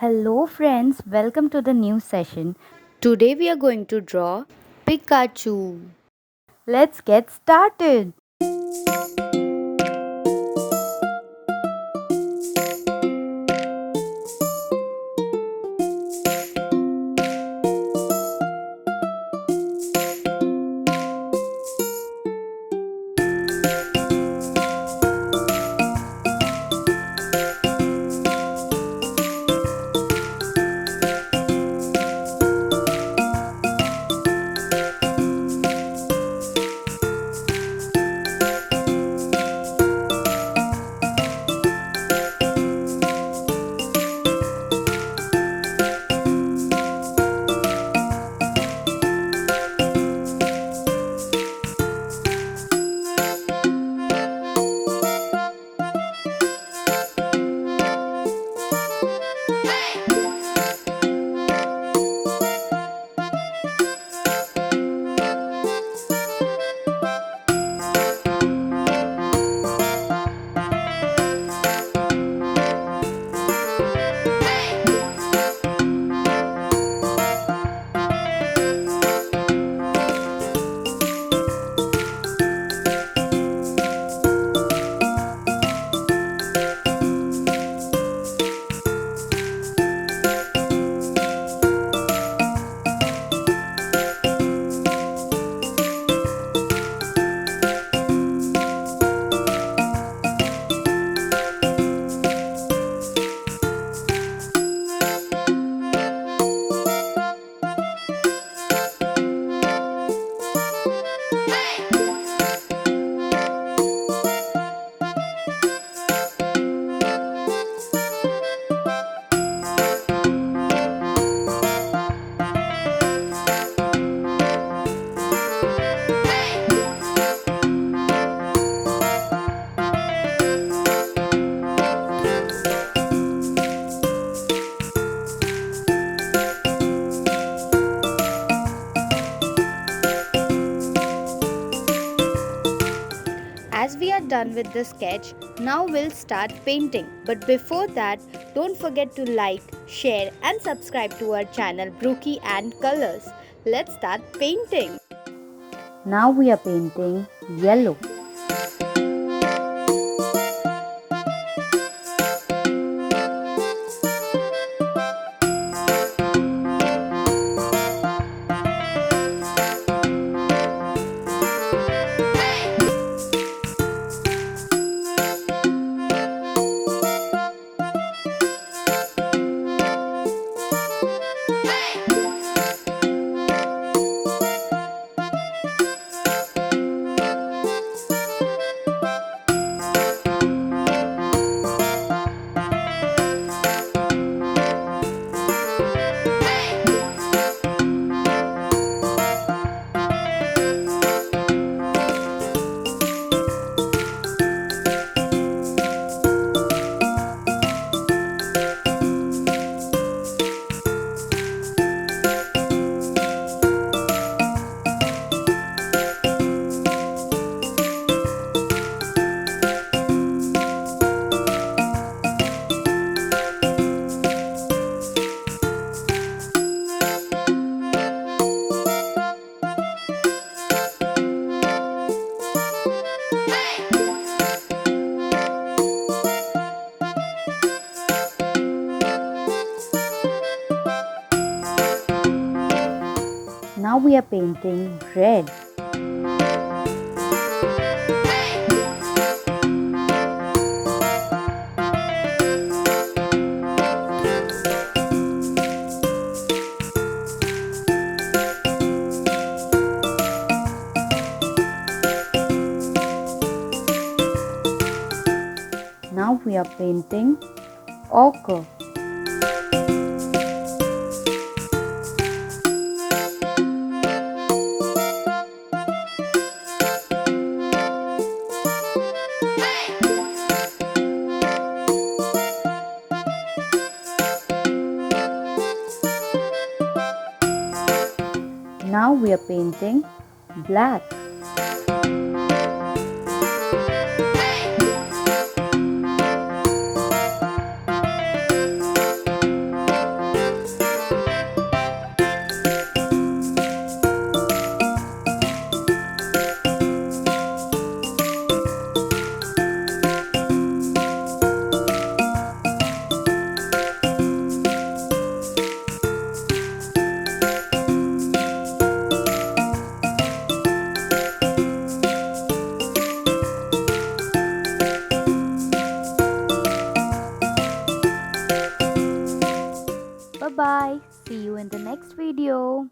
Hello friends, welcome to the new session. Today we are going to draw Pikachu. Let's get started. As we are done with the sketch, now we'll start painting. But before that, don't forget to like, share and subscribe to our channel Brookie and Colors. Let's start painting. Now we are painting yellow. Now we are painting red. Now we are painting ochre. Now we are painting black. bye. See you in the next video.